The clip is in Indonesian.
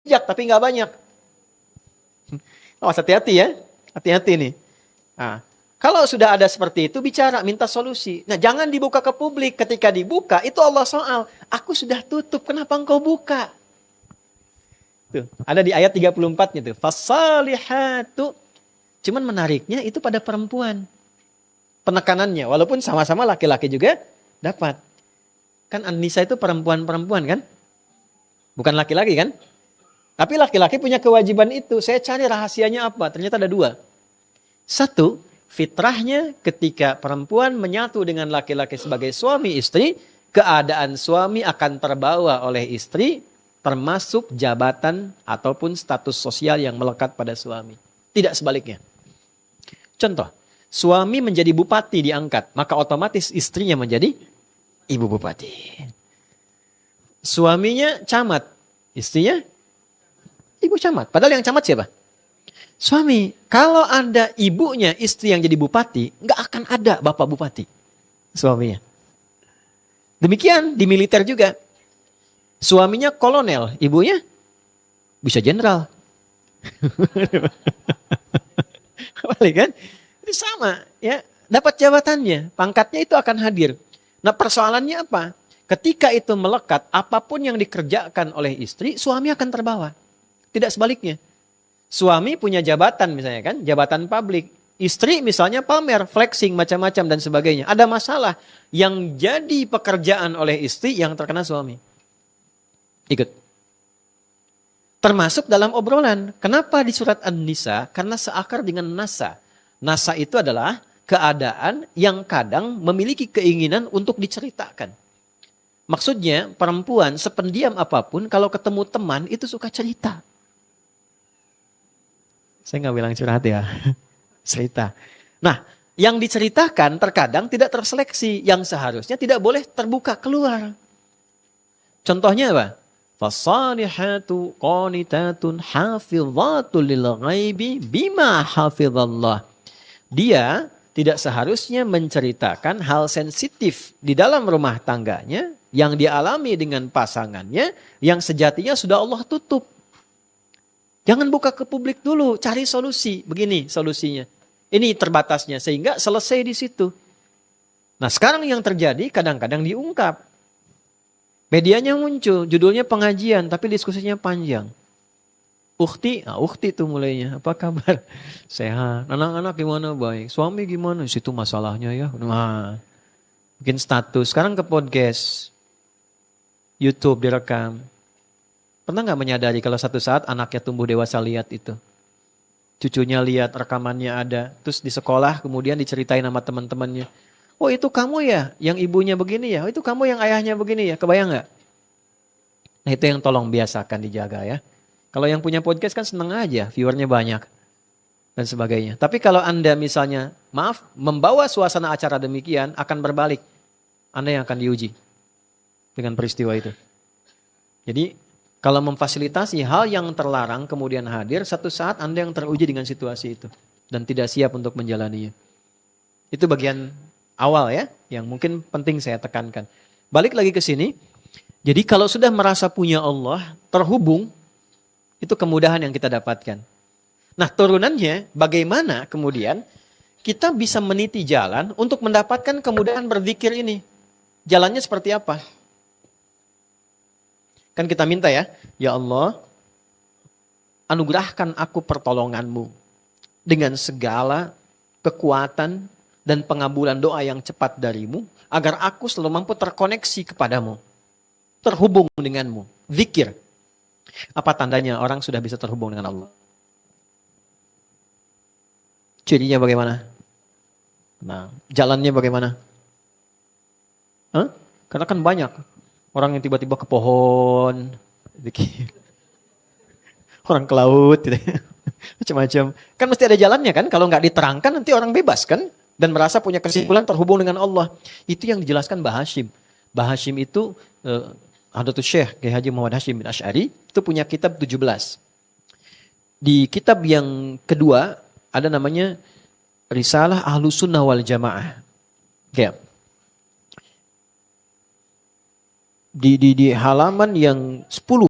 bijak tapi nggak banyak. Oh, hati-hati ya. Hati-hati nih. Nah, kalau sudah ada seperti itu, bicara, minta solusi. Nah, jangan dibuka ke publik. Ketika dibuka, itu Allah soal. Aku sudah tutup, kenapa engkau buka? Tuh, ada di ayat 34-nya tuh. Fasalihatu. Cuman menariknya itu pada perempuan. Penekanannya, walaupun sama-sama laki-laki juga dapat. Kan An-Nisa itu perempuan-perempuan kan? Bukan laki-laki kan? Tapi laki-laki punya kewajiban itu. Saya cari rahasianya apa? Ternyata ada dua. Satu, fitrahnya ketika perempuan menyatu dengan laki-laki sebagai suami istri, keadaan suami akan terbawa oleh istri, termasuk jabatan ataupun status sosial yang melekat pada suami. Tidak sebaliknya. Contoh, suami menjadi bupati diangkat, maka otomatis istrinya menjadi ibu bupati. Suaminya camat, istrinya ibu camat. Padahal yang camat siapa? Suami. Kalau ada ibunya istri yang jadi bupati, nggak akan ada bapak bupati. Suaminya. Demikian di militer juga. Suaminya kolonel, ibunya bisa jenderal. Balik kan? Itu sama ya. Dapat jabatannya, pangkatnya itu akan hadir. Nah persoalannya apa? Ketika itu melekat, apapun yang dikerjakan oleh istri, suami akan terbawa. Tidak sebaliknya. Suami punya jabatan misalnya kan, jabatan publik. Istri misalnya pamer, flexing, macam-macam dan sebagainya. Ada masalah yang jadi pekerjaan oleh istri yang terkena suami. Ikut. Termasuk dalam obrolan. Kenapa di surat An-Nisa? Karena seakar dengan nasa. Nasa itu adalah keadaan yang kadang memiliki keinginan untuk diceritakan. Maksudnya perempuan sependiam apapun kalau ketemu teman itu suka cerita. Saya nggak bilang curhat ya. Cerita. Nah, yang diceritakan terkadang tidak terseleksi. Yang seharusnya tidak boleh terbuka keluar. Contohnya apa? Fasalihatu qanitatun hafidhatul lil ghaibi bima hafidhallah. Dia tidak seharusnya menceritakan hal sensitif di dalam rumah tangganya yang dialami dengan pasangannya yang sejatinya sudah Allah tutup. Jangan buka ke publik dulu, cari solusi. Begini solusinya. Ini terbatasnya sehingga selesai di situ. Nah sekarang yang terjadi kadang-kadang diungkap. Medianya muncul, judulnya pengajian tapi diskusinya panjang. Ukhti itu mulainya. Apa kabar? Sehat. Anak-anak gimana? Baik. Suami gimana? Situ masalahnya ya. Nah, bikin status. Sekarang ke podcast. YouTube direkam. Pernah gak menyadari kalau satu saat anaknya tumbuh dewasa lihat itu? Cucunya lihat, rekamannya ada. Terus di sekolah kemudian diceritain sama teman-temannya. Oh itu kamu ya yang ibunya begini ya? Oh itu kamu yang ayahnya begini ya? Kebayang gak? Nah itu yang tolong biasakan dijaga ya. Kalau yang punya podcast kan seneng aja, viewernya banyak. Dan sebagainya. Tapi kalau Anda misalnya, maaf, membawa suasana acara demikian akan berbalik. Anda yang akan diuji. Dengan peristiwa itu. Jadi kalau memfasilitasi hal yang terlarang kemudian hadir, satu saat Anda yang teruji dengan situasi itu. Dan tidak siap untuk menjalaninya. Itu bagian awal ya, yang mungkin penting saya tekankan. Balik lagi ke sini. Jadi kalau sudah merasa punya Allah, terhubung, itu kemudahan yang kita dapatkan. Nah turunannya bagaimana kemudian kita bisa meniti jalan untuk mendapatkan kemudahan berzikir ini. Jalannya seperti apa? Kan kita minta ya Allah anugerahkan aku pertolonganmu dengan segala kekuatan dan pengabulan doa yang cepat darimu agar aku selalu mampu terkoneksi kepadamu, terhubung denganmu, zikir. Apa tandanya orang sudah bisa terhubung dengan Allah? Cirinya bagaimana? Nah, jalannya bagaimana? Karena kan banyak orang yang tiba-tiba ke pohon, orang ke laut, gitu. Macam-macam. Kan mesti ada jalannya kan? Kalau nggak diterangkan nanti orang bebas kan? Dan merasa punya kesimpulan terhubung dengan Allah. Itu yang dijelaskan Mbah Hashim. Mbah Hashim itu Hadratus Syekh Kiai Haji Muhammad Hashim bin Asy'ari itu punya kitab 17. Di kitab yang kedua ada namanya Risalah Ahlus Sunnah wal Jamaah. Kayak di halaman yang 10